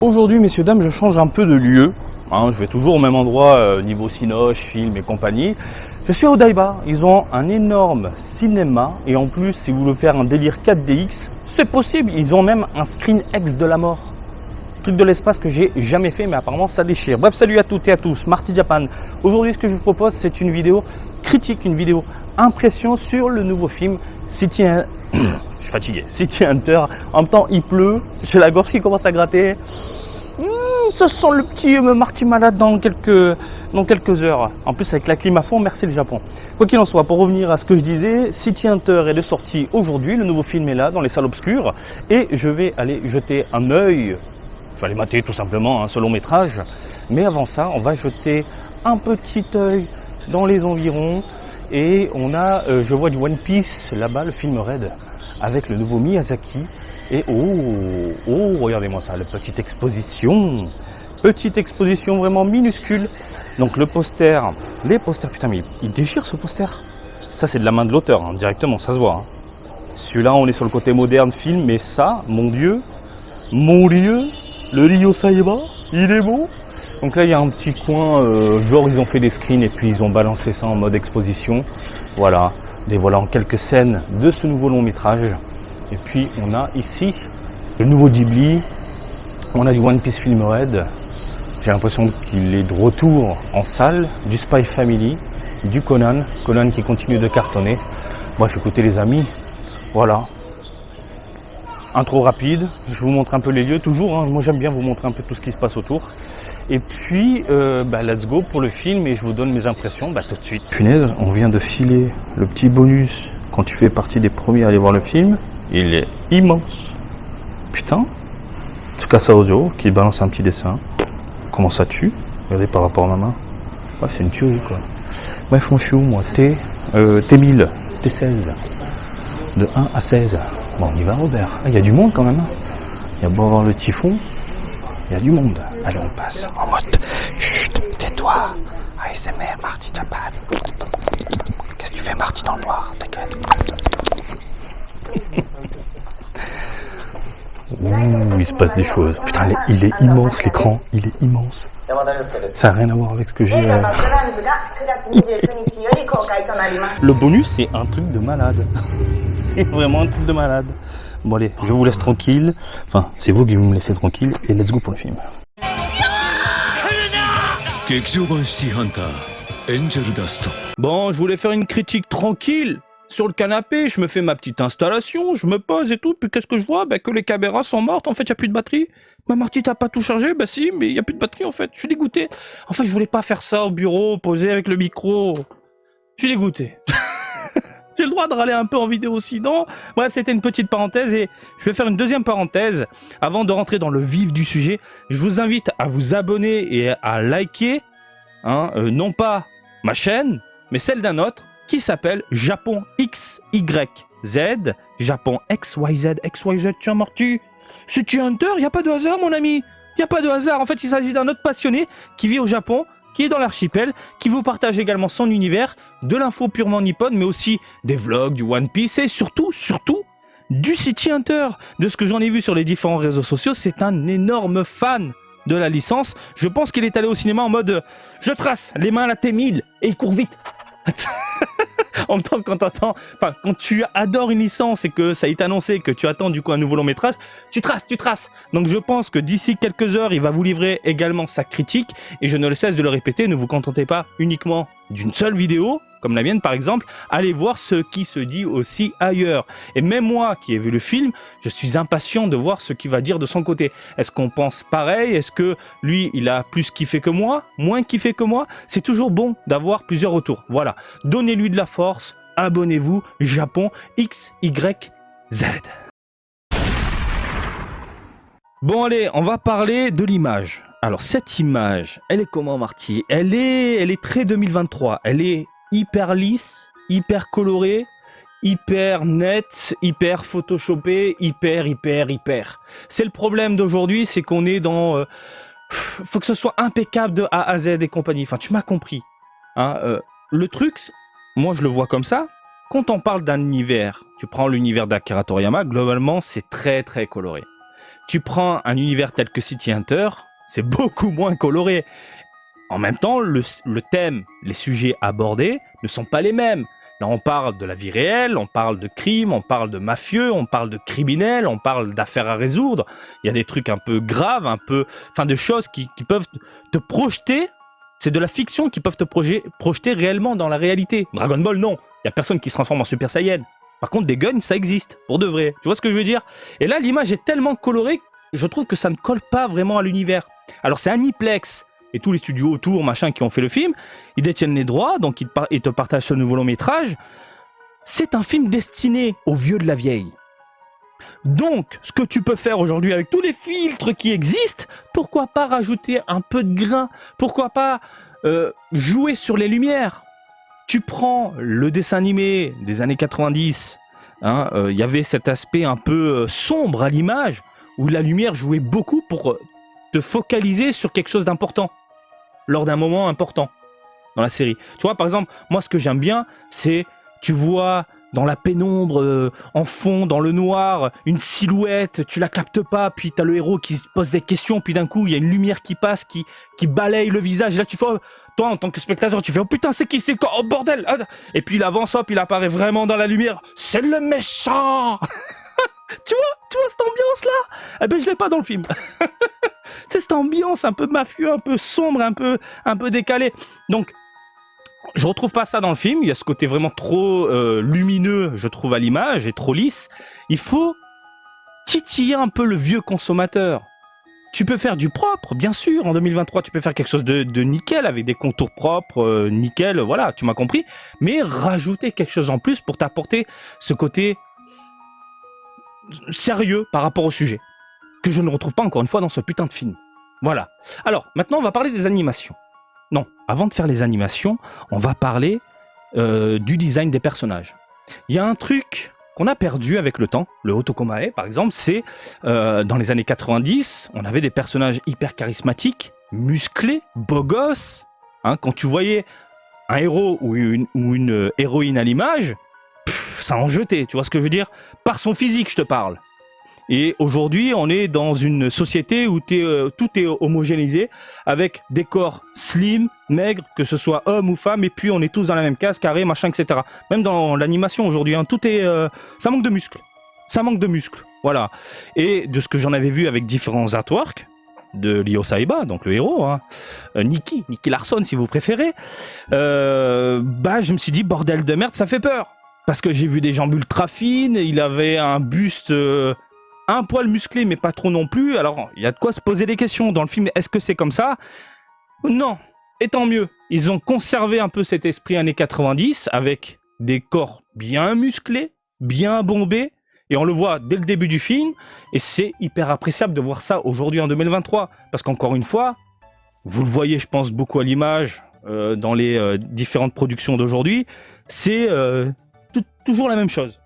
Aujourd'hui, messieurs, dames, je change un peu de lieu. Je vais toujours au même endroit, niveau cinoche, film et compagnie. Je suis à Odaiba. Ils ont un énorme cinéma. Et en plus, si vous voulez faire un délire 4DX, c'est possible. Ils ont même un screen X de la mort. Truc de l'espace que j'ai jamais fait, mais apparemment ça déchire. Bref, salut à toutes et à tous, Marty Japan. Aujourd'hui, ce que je vous propose, c'est une vidéo critique, une vidéo impression sur le nouveau film City je suis fatigué. City Hunter. En même temps, il pleut. J'ai la gorge qui commence à gratter. Ça sent le petit Marty malade dans quelques heures. En plus, avec la clim à fond, merci le Japon. Quoi qu'il en soit, pour revenir à ce que je disais, City Hunter est de sortie aujourd'hui. Le nouveau film est là, dans les salles obscures. Et je vais aller jeter un œil. Je vais aller mater tout simplement ce long métrage. Mais avant ça, on va jeter un petit œil dans les environs. Et on a, je vois du One Piece là-bas, le film Red, avec le nouveau Miyazaki. Et oh, regardez-moi ça, la petite exposition vraiment minuscule. Donc le poster, les posters, putain mais il déchire ce poster. Ça c'est de la main de l'auteur, directement, ça se voit. Celui-là on est sur le côté moderne film, mais ça, mon dieu, le Ryo Saiba, il est beau. Donc là il y a un petit coin, genre ils ont fait des screens et puis ils ont balancé ça en mode exposition. Voilà, dévoilant quelques scènes de ce nouveau long métrage. Et puis on a ici le nouveau Ghibli, on a du One Piece Film Red, j'ai l'impression qu'il est de retour en salle, du Spy Family, du Conan qui continue de cartonner. Bref, écoutez les amis, voilà. Intro rapide, je vous montre un peu les lieux, toujours, moi j'aime bien vous montrer un peu tout ce qui se passe autour. Et puis, let's go pour le film et je vous donne mes impressions tout de suite. Punaise, on vient de filer le petit bonus quand tu fais partie des premiers à aller voir le film. Il est immense. Putain. Tsukasa Ojo qui balance un petit dessin. Comment ça tue? Regardez par rapport à ma main. Ouais, c'est une tuerie quoi. Bref, mon chou, moi, T1000, T16. De 1 à 16. Bon, on y va Robert. Il y a du monde quand même. Il y a beau avoir le typhon. Il y a du monde. Allez, on passe en mode. Chut, tais-toi. ASMR, Marty Japan. Qu'est-ce que tu fais, Marty, dans le noir? T'inquiète. Ouh, il se passe des choses. Putain, il est immense l'écran. Il est immense. Ça n'a rien à voir avec ce que j'ai. Le bonus, c'est un truc de malade. C'est vraiment un truc de malade. Bon allez, je vous laisse tranquille. Enfin, c'est vous qui me laissez tranquille. Et let's go pour le film. Bon, je voulais faire une critique tranquille. Sur le canapé, je me fais ma petite installation, je me pose et tout, puis qu'est-ce que je vois? Que les caméras sont mortes, en fait, il n'y a plus de batterie. Marty, t'as pas tout chargé? Si, mais il n'y a plus de batterie, en fait. Je suis dégoûté. En fait, je voulais pas faire ça au bureau, poser avec le micro. Je suis dégoûté. J'ai le droit de râler un peu en vidéo aussi, non? Bref, c'était une petite parenthèse et je vais faire une deuxième parenthèse. Avant de rentrer dans le vif du sujet, je vous invite à vous abonner et à liker, non pas ma chaîne, mais celle d'un autre, qui s'appelle Japon XYZ, Japon XYZ, tiens Marty, City Hunter, il n'y a pas de hasard mon ami, il n'y a pas de hasard, en fait il s'agit d'un autre passionné qui vit au Japon, qui est dans l'archipel, qui vous partage également son univers, de l'info purement nippone, mais aussi des vlogs, du One Piece et surtout, du City Hunter. De ce que j'en ai vu sur les différents réseaux sociaux, c'est un énorme fan de la licence. Je pense qu'il est allé au cinéma en mode je trace les mains à la T1000 et il court vite. En même temps, quand tu adores une licence et que ça est annoncé que tu attends du coup un nouveau long métrage, tu traces. Donc je pense que d'ici quelques heures, il va vous livrer également sa critique et je ne le cesse de le répéter, ne vous contentez pas uniquement d'une seule vidéo, comme la mienne par exemple, allez voir ce qui se dit aussi ailleurs. Et même moi qui ai vu le film, je suis impatient de voir ce qu'il va dire de son côté. Est-ce qu'on pense pareil? Est-ce que lui, il a plus kiffé que moi? Moins kiffé que moi? C'est toujours bon d'avoir plusieurs retours. Voilà, donnez-lui de la force, abonnez-vous, Japon XYZ. Bon allez, on va parler de l'image. Alors cette image, elle est comment Marty? Elle est très 2023, elle est hyper lisse, hyper colorée, hyper nette, hyper photoshopée, hyper. C'est le problème d'aujourd'hui, c'est qu'on est dans... faut que ce soit impeccable de A à Z et compagnie. Enfin, tu m'as compris. Le truc, moi je le vois comme ça. Quand on parle d'un univers, tu prends l'univers d'Akira Toriyama, globalement c'est très coloré. Tu prends un univers tel que City Hunter, c'est beaucoup moins coloré. En même temps, le thème, les sujets abordés ne sont pas les mêmes. Là, on parle de la vie réelle, on parle de crimes, on parle de mafieux, on parle de criminels, on parle d'affaires à résoudre. Il y a des trucs un peu graves, de choses qui peuvent te projeter. C'est de la fiction qui peuvent te projeter réellement dans la réalité. Dragon Ball, non. Il y a personne qui se transforme en Super Saiyan. Par contre, des guns, ça existe, pour de vrai. Tu vois ce que je veux dire? Et là, l'image est tellement colorée, je trouve que ça ne colle pas vraiment à l'univers. Alors, c'est Aniplex et tous les studios autour, qui ont fait le film, ils détiennent les droits, donc ils te partagent ce nouveau long métrage. C'est un film destiné aux vieux de la vieille. Donc, ce que tu peux faire aujourd'hui avec tous les filtres qui existent, pourquoi pas rajouter un peu de grain? Pourquoi pas jouer sur les lumières? Tu prends le dessin animé des années 90, il y avait cet aspect un peu sombre à l'image, où la lumière jouait beaucoup pour te focaliser sur quelque chose d'important, lors d'un moment important dans la série. Tu vois, par exemple, moi ce que j'aime bien, c'est, tu vois dans la pénombre, en fond, dans le noir, une silhouette, tu la captes pas, puis t'as le héros qui se pose des questions, puis d'un coup, il y a une lumière qui passe, qui balaye le visage, et là tu fais, toi en tant que spectateur, tu fais, oh putain, c'est qui, c'est quoi, oh bordel, et puis il avance, hop, il apparaît vraiment dans la lumière, c'est le méchant. Tu vois cette ambiance-là? Eh ben, je l'ai pas dans le film. C'est cette ambiance un peu mafieux, un peu sombre, un peu décalée. Donc, je retrouve pas ça dans le film. Il y a ce côté vraiment trop lumineux, je trouve, à l'image, et trop lisse. Il faut titiller un peu le vieux consommateur. Tu peux faire du propre, bien sûr. En 2023, tu peux faire quelque chose de nickel, avec des contours propres, nickel, voilà, tu m'as compris. Mais rajouter quelque chose en plus pour t'apporter ce côté sérieux par rapport au sujet, que je ne retrouve pas encore une fois dans ce putain de film. Voilà. Alors, maintenant, on va parler des animations. Non, avant de faire les animations, on va parler du design des personnages. Il y a un truc qu'on a perdu avec le temps, le Otokomae par exemple, c'est dans les années 90, on avait des personnages hyper charismatiques, musclés, beaux gosses. Quand tu voyais un héros ou une héroïne à l'image, ça en jetait, tu vois ce que je veux dire? Par son physique, je te parle. Et aujourd'hui, on est dans une société où tout est homogénéisé, avec des corps slim, maigres, que ce soit homme ou femme, et puis on est tous dans la même case, carré, machin, etc. Même dans l'animation aujourd'hui, tout est... ça manque de muscles. Ça manque de muscles, voilà. Et de ce que j'en avais vu avec différents artworks, de Ryo Saiba, donc le héros, Nicky Larson si vous préférez, je me suis dit, bordel de merde, ça fait peur. Parce que j'ai vu des jambes ultra fines, il avait un buste un poil musclé, mais pas trop non plus. Alors, il y a de quoi se poser des questions. Dans le film, est-ce que c'est comme ça? Non. Et tant mieux. Ils ont conservé un peu cet esprit années 90, avec des corps bien musclés, bien bombés. Et on le voit dès le début du film. Et c'est hyper appréciable de voir ça aujourd'hui en 2023. Parce qu'encore une fois, vous le voyez, je pense, beaucoup à l'image, dans les différentes productions d'aujourd'hui, c'est... toujours la même chose.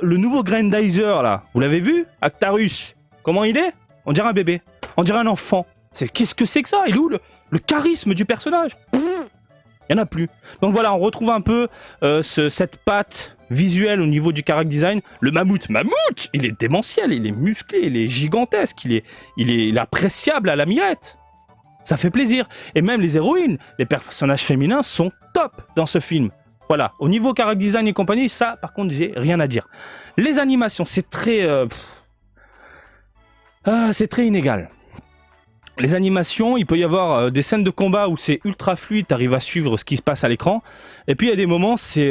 Le nouveau Grandizer, là, vous l'avez vu? Actarus, comment il est? On dirait un bébé, on dirait un enfant. Qu'est-ce que c'est que ça? Il est où le charisme du personnage? Il n'y en a plus. Donc voilà, on retrouve un peu cette patte visuelle au niveau du character design. Le mammouth, il est démentiel, il est musclé, il est gigantesque, il est appréciable à la mirette. Ça fait plaisir. Et même les héroïnes, les personnages féminins sont top dans ce film. Voilà, au niveau character design et compagnie, ça, par contre, j'ai rien à dire. Les animations, c'est très inégal. Les animations, il peut y avoir des scènes de combat où c'est ultra fluide, t'arrives à suivre ce qui se passe à l'écran. Et puis il y a des moments, c'est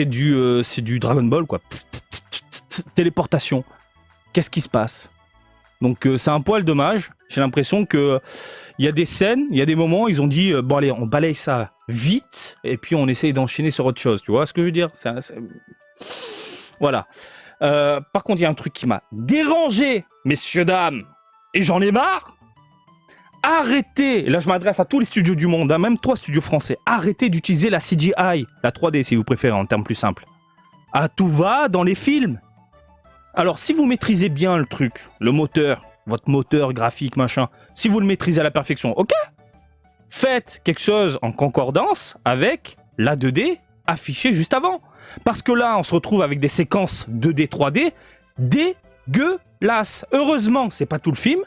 du Dragon Ball, quoi. Téléportation. Qu'est-ce qui se passe? Donc c'est un poil dommage. J'ai l'impression que il y a des scènes, il y a des moments, ils ont dit bon allez, on balaye ça vite et puis on essaye d'enchaîner sur autre chose. Tu vois ce que je veux dire? Voilà. Par contre, il y a un truc qui m'a dérangé, messieurs dames, et j'en ai marre. Arrêtez. Et là, je m'adresse à tous les studios du monde, même 3 studios français. Arrêtez d'utiliser la CGI, la 3D si vous préférez en termes plus simples. À tout va dans les films. Alors, si vous maîtrisez bien le truc, le moteur, votre moteur graphique, machin, si vous le maîtrisez à la perfection, ok, faites quelque chose en concordance avec la 2D affichée juste avant. Parce que là, on se retrouve avec des séquences 2D, 3D dégueulasses. las. Heureusement, c'est pas tout le film.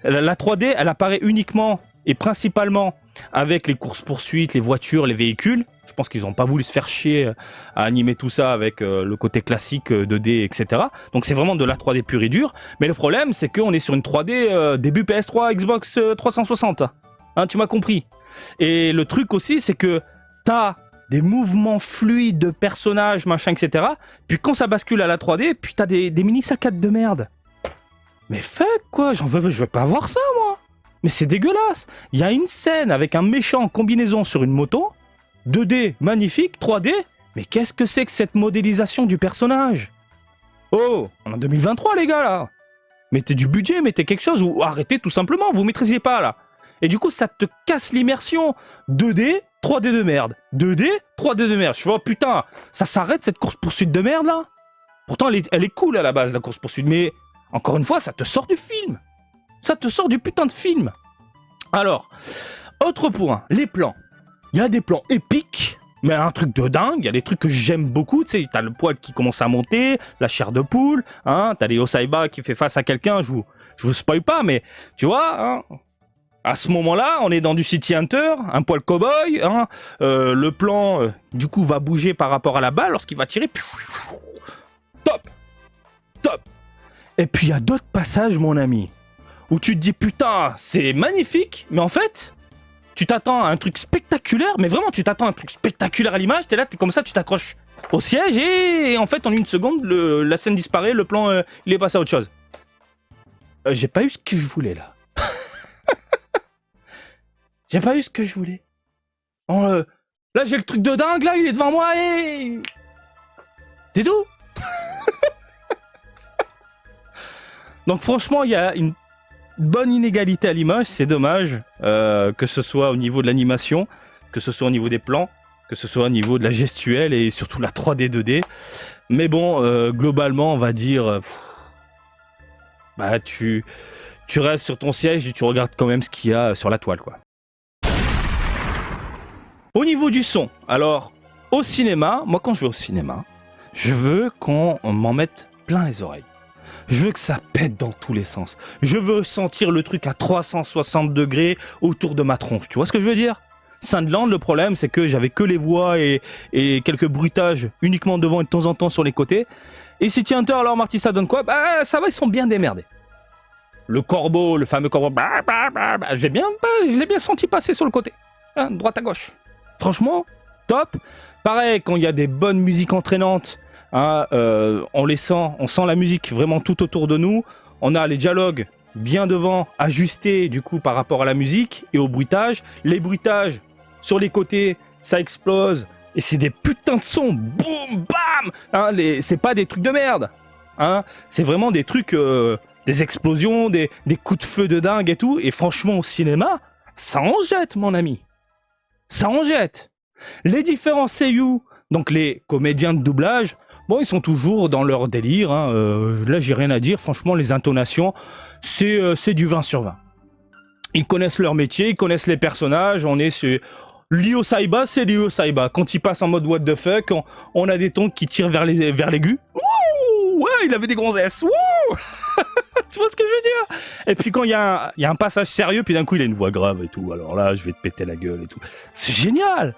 La 3D, elle apparaît uniquement et principalement avec les courses-poursuites, les voitures, les véhicules. Je pense qu'ils n'ont pas voulu se faire chier à animer tout ça avec le côté classique 2D, etc. Donc c'est vraiment de la 3D pure et dure. Mais le problème, c'est qu'on est sur une 3D début PS3, Xbox 360. Hein, tu m'as compris. Et le truc aussi, c'est que t'as des mouvements fluides de personnages, machin, etc. Puis quand ça bascule à la 3D, puis t'as des mini-saccades de merde. Mais fuck, quoi, je veux pas voir ça, moi. Mais c'est dégueulasse. Il y a une scène avec un méchant en combinaison sur une moto, 2D, magnifique, 3D. Mais qu'est-ce que c'est que cette modélisation du personnage? Oh, on est en 2023, les gars, là. Mettez du budget, mettez quelque chose, ou arrêtez tout simplement, vous maîtrisiez pas, là. Et du coup, ça te casse l'immersion. 2D, 3D de merde. 2D, 3D de merde. Je fais, oh putain, ça s'arrête cette course-poursuite de merde, là? Pourtant, elle est cool, à la base, la course-poursuite, mais... Encore une fois, ça te sort du film. Ça te sort du putain de film. Alors, autre point, les plans. Il y a des plans épiques, mais un truc de dingue. Il y a des trucs que j'aime beaucoup. Tu sais, t'as le poil qui commence à monter, la chair de poule. Hein, t'as les Osaiba qui fait face à quelqu'un. Je vous spoil pas, mais tu vois. Hein, à ce moment-là, on est dans du City Hunter, un poil cow-boy. Hein, le plan, du coup, va bouger par rapport à la balle lorsqu'il va tirer. Top, top. Et puis il y a d'autres passages, mon ami, où tu te dis putain, c'est magnifique, mais en fait, tu t'attends à un truc spectaculaire, mais vraiment tu t'attends à un truc spectaculaire à l'image, t'es là, t'es comme ça, tu t'accroches au siège et en fait en une seconde, la scène disparaît, le plan, il est passé à autre chose. J'ai pas eu ce que je voulais là. J'ai pas eu ce que je voulais. Là j'ai le truc de dingue, là il est devant moi et... C'est tout. Donc franchement, il y a une bonne inégalité à l'image, c'est dommage, que ce soit au niveau de l'animation, que ce soit au niveau des plans, que ce soit au niveau de la gestuelle et surtout la 3D, 2D. Mais bon, globalement, on va dire, bah tu restes sur ton siège et tu regardes quand même ce qu'il y a sur la toile, quoi. Au niveau du son, alors, au cinéma, moi quand je vais au cinéma, je veux qu'on m'en mette plein les oreilles. Je veux que ça pète dans tous les sens. Je veux sentir le truc à 360 degrés autour de ma tronche. Tu vois ce que je veux dire? Sunderland, le problème, c'est que j'avais que les voix et quelques bruitages uniquement devant et de temps en temps sur les côtés. Et City Hunter, alors Marty, ça donne quoi? Bah, ça va, ils sont bien démerdés. Le corbeau, le fameux corbeau, je l'ai bien senti passer sur le côté. Hein, droite à gauche. Franchement, top. Pareil, quand il y a des bonnes musiques entraînantes, hein, on sent la musique vraiment tout autour de nous. On a les dialogues bien devant, ajustés du coup par rapport à la musique et au bruitage. Les bruitages sur les côtés, ça explose et c'est des putains de sons, boum, bam. Hein, c'est pas des trucs de merde. Hein, c'est vraiment des trucs, des explosions, des coups de feu de dingue et tout. Et franchement, au cinéma, ça en jette, mon ami. Ça en jette. Les différents seiyuu, donc les comédiens de doublage. Bon, ils sont toujours dans leur délire. Hein. Là, j'ai rien à dire. Franchement, les intonations, c'est du 20 sur 20. Ils connaissent leur métier, ils connaissent les personnages. On est sur... Ryo Saiba, c'est Ryo Saiba. Quand il passe en mode what the fuck, on a des tons qui tirent vers l'aigu. Ouh, ouais, il avait des gonzesses. Ouh. Tu vois ce que je veux dire? Et puis quand il y a un passage sérieux, puis d'un coup, il a une voix grave et tout. Alors là, je vais te péter la gueule et tout. C'est génial.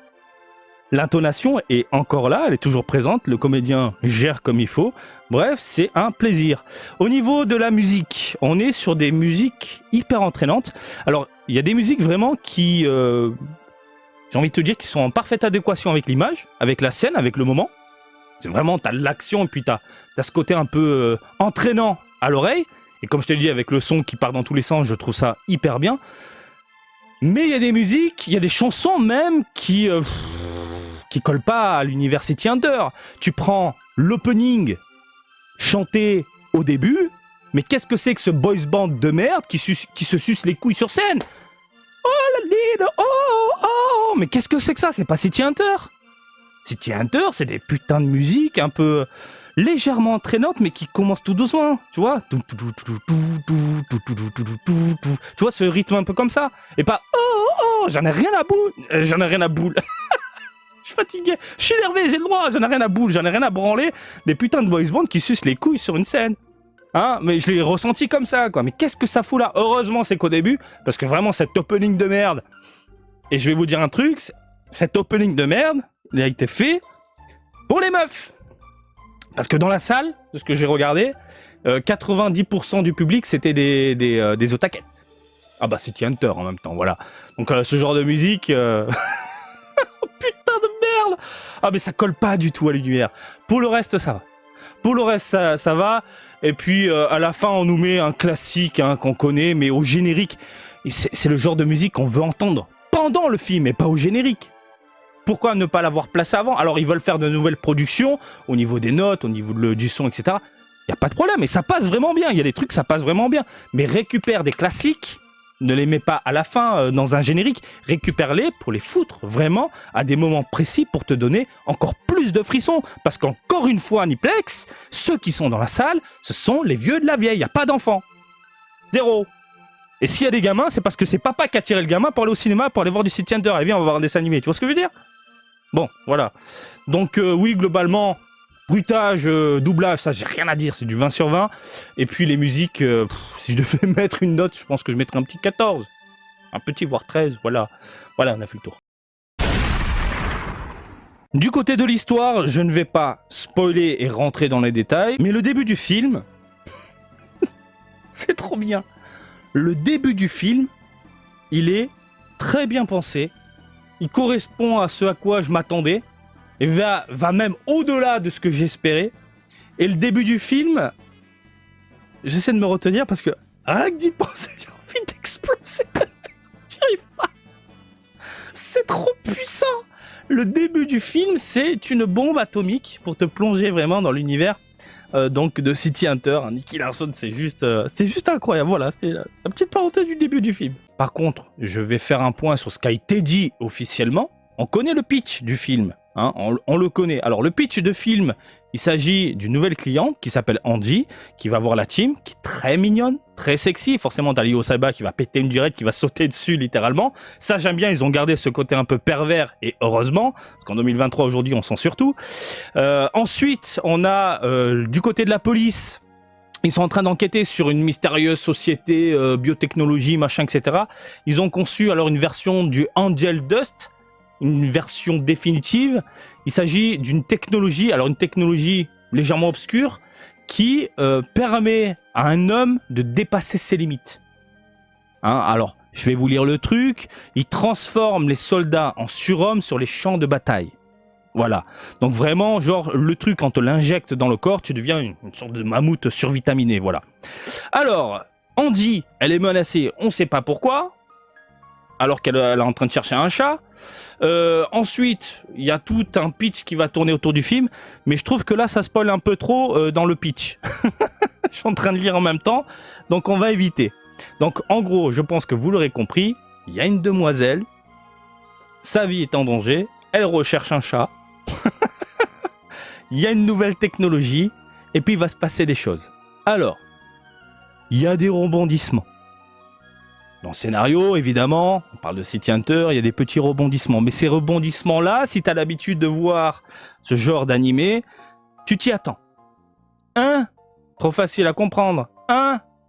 L'intonation est encore là, elle est toujours présente, le comédien gère comme il faut. Bref, c'est un plaisir. Au niveau de la musique, on est sur des musiques hyper entraînantes. Alors, il y a des musiques vraiment qui, j'ai envie de te dire, qui sont en parfaite adéquation avec l'image, avec la scène, avec le moment. C'est vraiment, t'as l'action et puis t'as ce côté un peu entraînant à l'oreille. Et comme je te l'ai dit, avec le son qui part dans tous les sens, je trouve ça hyper bien. Mais il y a des musiques, il y a des chansons même qui collent pas à l'univers City Hunter. Tu prends l'opening chanté au début, mais qu'est-ce que c'est que ce boys band de merde qui se suce les couilles sur scène? Oh la little, oh, mais qu'est-ce que c'est que ça? C'est pas City Hunter. City Hunter, c'est des putains de musique un peu légèrement entraînantes, mais qui commencent tout doucement, tu vois? Tu vois ce rythme un peu comme ça? Et pas oh, j'en ai rien à boule. Je suis fatigué, je suis énervé, j'ai le droit, j'en ai rien à boule, j'en ai rien à branler. Des putains de boys band qui sucent les couilles sur une scène. Hein, mais je l'ai ressenti comme ça, quoi. Mais qu'est-ce que ça fout là? Heureusement, c'est qu'au début, parce que vraiment, cet opening de merde, et je vais vous dire un truc, cet opening de merde, il a été fait pour les meufs. Parce que dans la salle, de ce que j'ai regardé, 90% du public, c'était des otakettes. Ah bah, City Hunter en même temps, voilà. Donc ce genre de musique... Oh, putain de merde! Ah mais ça colle pas du tout à l'univers. Pour le reste, ça va. Pour le reste, ça va. Et puis, à la fin, on nous met un classique hein, qu'on connaît, mais au générique. C'est le genre de musique qu'on veut entendre pendant le film, et pas au générique. Pourquoi ne pas l'avoir placé avant? Alors, ils veulent faire de nouvelles productions, au niveau des notes, au niveau du son, etc. Il n'y a pas de problème, et ça passe vraiment bien. Il y a des trucs, ça passe vraiment bien. Mais récupère des classiques, ne les mets pas à la fin dans un générique, récupère-les pour les foutre vraiment à des moments précis pour te donner encore plus de frissons. Parce qu'encore une fois, Aniplex, ceux qui sont dans la salle, ce sont les vieux de la vieille, il n'y a pas d'enfants. Zéro. Et s'il y a des gamins, c'est parce que c'est papa qui a tiré le gamin pour aller au cinéma, pour aller voir du City Hunter. Et viens, on va voir un dessin animé, tu vois ce que je veux dire? Bon, voilà. Donc oui, globalement... Bruitage, doublage, ça j'ai rien à dire, c'est du 20 sur 20. Et puis les musiques, si je devais mettre une note, je pense que je mettrais un petit 14. Un petit, voire 13, voilà. Voilà, on a fait le tour. Du côté de l'histoire, je ne vais pas spoiler et rentrer dans les détails, mais le début du film, c'est trop bien. Le début du film, il est très bien pensé, il correspond à ce à quoi je m'attendais, et va même au-delà de ce que j'espérais. Et le début du film, j'essaie de me retenir parce que rien que d'y penser, j'ai envie d'exploser. J'y arrive pas. C'est trop puissant. Le début du film, c'est une bombe atomique pour te plonger vraiment dans l'univers donc de City Hunter. Nicky Larson, c'est juste incroyable. Voilà, c'était la petite parenthèse du début du film. Par contre, je vais faire un point sur ce qui a été dit officiellement. On connaît le pitch du film. Hein, on le connaît. Alors le pitch de film, il s'agit d'une nouvelle cliente qui s'appelle Angie, qui va voir la team, qui est très mignonne, très sexy. Forcément, t'as Ryo Saiba qui va péter une durette, qui va sauter dessus littéralement. Ça, j'aime bien. Ils ont gardé ce côté un peu pervers et heureusement, parce qu'en 2023 aujourd'hui, on sent surtout. Ensuite, on a du côté de la police. Ils sont en train d'enquêter sur une mystérieuse société, biotechnologie, machin, etc. Ils ont conçu alors une version du Angel Dust. Une version définitive. Il s'agit d'une technologie, alors une technologie légèrement obscure, qui permet à un homme de dépasser ses limites. Hein, alors, je vais vous lire le truc. Il transforme les soldats en surhommes sur les champs de bataille. Voilà. Donc vraiment, genre, le truc, quand on l'injecte dans le corps, tu deviens une sorte de mammouth survitaminé, voilà. Alors, Andy, elle est menacée, on ne sait pas pourquoi, alors qu'elle est en train de chercher un chat. Ensuite, il y a tout un pitch qui va tourner autour du film, mais je trouve que là, ça spoil un peu trop dans le pitch. Je suis en train de lire en même temps, donc on va éviter. Donc, en gros, je pense que vous l'aurez compris, il y a une demoiselle, sa vie est en danger, elle recherche un chat, il y a une nouvelle technologie, et puis il va se passer des choses. Alors, il y a des rebondissements. Dans le scénario, évidemment, on parle de City Hunter, il y a des petits rebondissements. Mais ces rebondissements-là, si tu as l'habitude de voir ce genre d'animé, tu t'y attends. Trop facile à comprendre.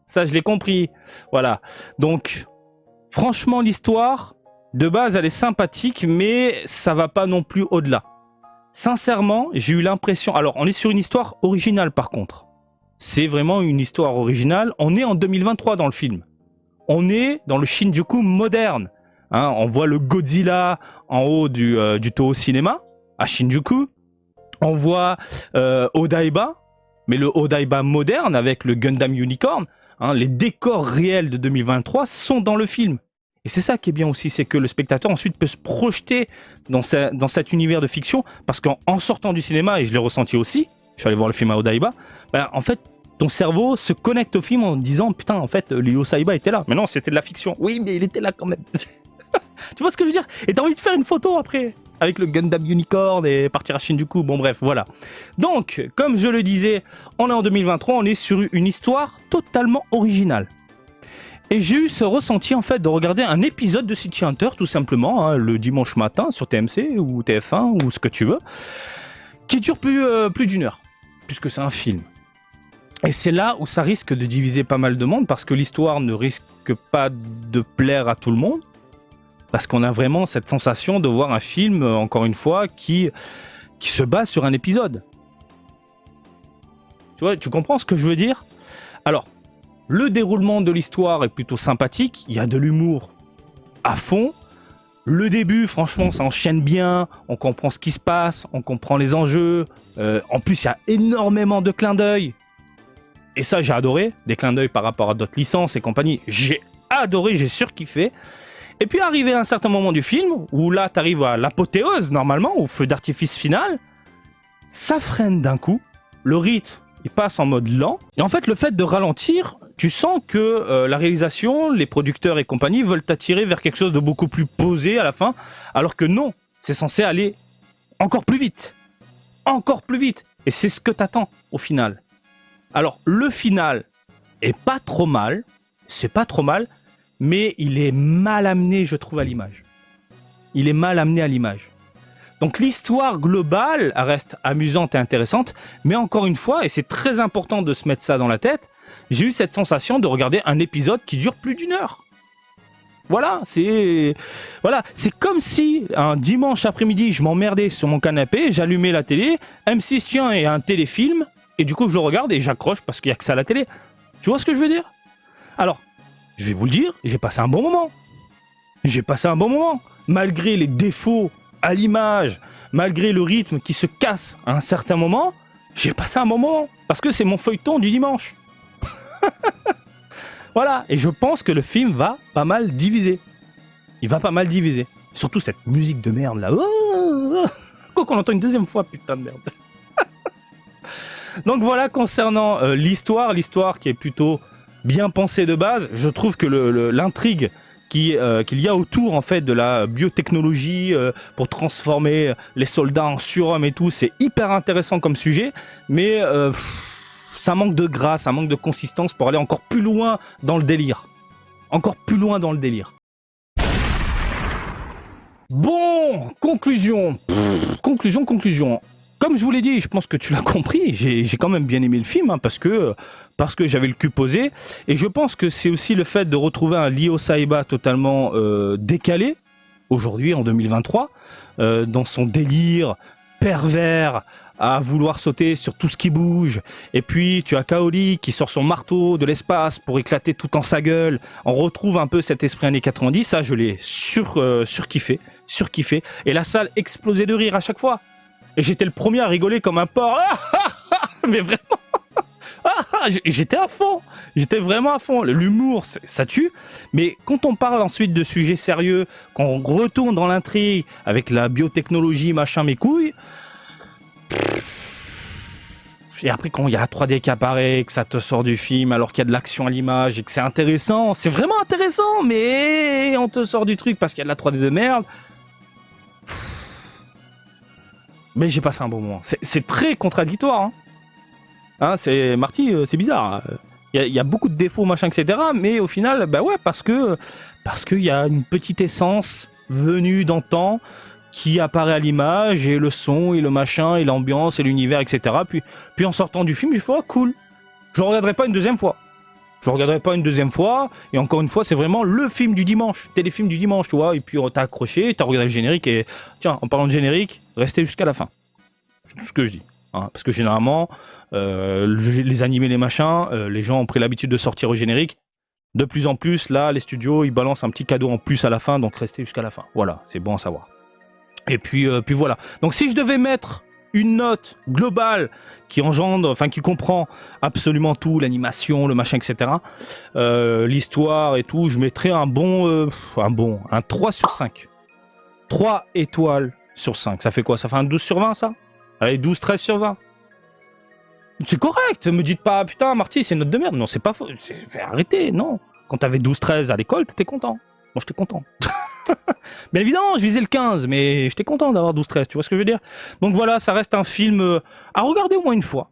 Ça je l'ai compris. Voilà. Donc, franchement, l'histoire, de base, elle est sympathique, mais ça va pas non plus au-delà. Sincèrement, j'ai eu l'impression... Alors, on est sur une histoire originale, par contre. C'est vraiment une histoire originale. On est en 2023 dans le film. On est dans le Shinjuku moderne. Hein, on voit le Godzilla en haut du Toho Cinéma, à Shinjuku. On voit Odaiba, mais le Odaiba moderne avec le Gundam Unicorn. Hein, les décors réels de 2023 sont dans le film. Et c'est ça qui est bien aussi, c'est que le spectateur ensuite peut se projeter dans cet univers de fiction, parce qu'en sortant du cinéma, et je l'ai ressenti aussi, je suis allé voir le film à Odaiba, ben, en fait, ton cerveau se connecte au film en disant putain, en fait, Ryo Saiba était là. Mais non, c'était de la fiction. Oui, mais il était là quand même. Tu vois ce que je veux dire? Et t'as envie de faire une photo après avec le Gundam Unicorn et partir à Shinjuku. Bon, bref, voilà. Donc, comme je le disais, on est en 2023, on est sur une histoire totalement originale. Et j'ai eu ce ressenti en fait de regarder un épisode de City Hunter, tout simplement, hein, le dimanche matin sur TMC ou TF1 ou ce que tu veux, qui dure plus d'une heure, puisque c'est un film. Et c'est là où ça risque de diviser pas mal de monde, parce que l'histoire ne risque pas de plaire à tout le monde, parce qu'on a vraiment cette sensation de voir un film, encore une fois, qui se base sur un épisode. Tu vois, tu comprends ce que je veux dire? Alors, le déroulement de l'histoire est plutôt sympathique, il y a de l'humour à fond. Le début, franchement, ça enchaîne bien, on comprend ce qui se passe, on comprend les enjeux. En plus, il y a énormément de clins d'œil. Et ça, j'ai adoré, des clins d'œil par rapport à d'autres licences et compagnie. J'ai adoré, j'ai surkiffé. Et puis, arrivé à un certain moment du film, où là, tu arrives à l'apothéose, normalement, au feu d'artifice final, ça freine d'un coup, le rythme, il passe en mode lent. Et en fait, le fait de ralentir, tu sens que la réalisation, les producteurs et compagnie veulent t'attirer vers quelque chose de beaucoup plus posé à la fin, alors que non, c'est censé aller encore plus vite. Encore plus vite. Et c'est ce que t'attends au final. Alors, le final est pas trop mal, c'est pas trop mal, mais il est mal amené, je trouve, à l'image. Il est mal amené à l'image. Donc l'histoire globale reste amusante et intéressante, mais encore une fois, et c'est très important de se mettre ça dans la tête, j'ai eu cette sensation de regarder un épisode qui dure plus d'1 heure. Voilà, c'est comme si un dimanche après-midi, je m'emmerdais sur mon canapé, j'allumais la télé, M6 tient et un téléfilm, et du coup je le regarde et j'accroche parce qu'il n'y a que ça à la télé. Tu vois ce que je veux dire? Alors, je vais vous le dire, j'ai passé un bon moment. J'ai passé un bon moment. Malgré les défauts à l'image, malgré le rythme qui se casse à un certain moment, j'ai passé un bon moment. Parce que c'est mon feuilleton du dimanche. Voilà, et je pense que le film va pas mal diviser. Il va pas mal diviser. Surtout cette musique de merde là. Quoi qu'on entend une deuxième fois, putain de merde. Donc voilà, concernant l'histoire qui est plutôt bien pensée de base, je trouve que l'intrigue qu'il y a autour en fait de la biotechnologie pour transformer les soldats en surhommes et tout, c'est hyper intéressant comme sujet, mais ça manque de grâce, ça manque de consistance pour aller encore plus loin dans le délire. Encore plus loin dans le délire. Bon, conclusion. Conclusion. Comme je vous l'ai dit, je pense que tu l'as compris, j'ai quand même bien aimé le film, hein, parce que j'avais le cul posé. Et je pense que c'est aussi le fait de retrouver un Ryo Saiba totalement décalé, aujourd'hui, en 2023, dans son délire pervers, à vouloir sauter sur tout ce qui bouge. Et puis tu as Kaori qui sort son marteau de l'espace pour éclater tout en sa gueule. On retrouve un peu cet esprit années 90, ça je l'ai surkiffé. Et la salle explosait de rire à chaque fois. Et j'étais le premier à rigoler comme un porc. Mais vraiment, j'étais à fond. J'étais vraiment à fond. L'humour, ça tue. Mais quand on parle ensuite de sujets sérieux, quand on retourne dans l'intrigue avec la biotechnologie, machin, mes couilles. Et après, quand il y a la 3D qui apparaît, que ça te sort du film alors qu'il y a de l'action à l'image et que c'est intéressant, c'est vraiment intéressant, mais on te sort du truc parce qu'il y a de la 3D de merde. Mais j'ai passé un bon moment. C'est très contradictoire. C'est Marty, c'est bizarre. Il y a beaucoup de défauts, machin, etc. Mais au final, bah ouais, parce qu'il y a une petite essence venue d'antan qui apparaît à l'image, et le son, et le machin, et l'ambiance, et l'univers, etc. Puis en sortant du film, j'ai fait, cool. Je le regarderai pas une deuxième fois. Et encore une fois, c'est vraiment le film du dimanche, téléfilm du dimanche, tu vois. Et puis t'as accroché, t'as regardé le générique, et tiens, en parlant de générique, restez jusqu'à la fin. C'est tout ce que je dis. Parce que généralement, les animés, les machins, les gens ont pris l'habitude de sortir au générique. De plus en plus, là, les studios, ils balancent un petit cadeau en plus à la fin, donc restez jusqu'à la fin. Voilà, c'est bon à savoir. Et puis voilà. Donc si je devais mettre une note globale qui comprend absolument tout, l'animation, le machin, etc., l'histoire et tout, je mettrais un 3 sur 5. 3 étoiles sur 5. Ça fait quoi? Ça fait un 12 sur 20, ça? Allez, 12, 13 sur 20. C'est correct. Me dites pas, putain, Marty, c'est une note de merde. Non, c'est pas faux. Arrêtez, non. Quand t'avais 12, 13 à l'école, t'étais content. Moi, j'étais content. Bien évidemment, je visais le 15, mais j'étais content d'avoir 12-13, tu vois ce que je veux dire? Donc voilà, ça reste un film à regarder au moins une fois.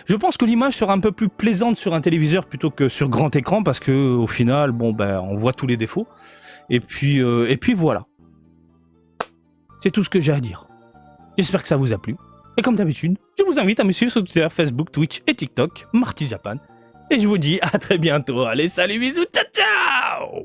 Je pense que l'image sera un peu plus plaisante sur un téléviseur plutôt que sur grand écran, parce que au final, on voit tous les défauts. Et puis voilà. C'est tout ce que j'ai à dire. J'espère que ça vous a plu. Et comme d'habitude, je vous invite à me suivre sur Twitter, Facebook, Twitch et TikTok, Marty Japan. Et je vous dis à très bientôt. Allez, salut, bisous, ciao ciao!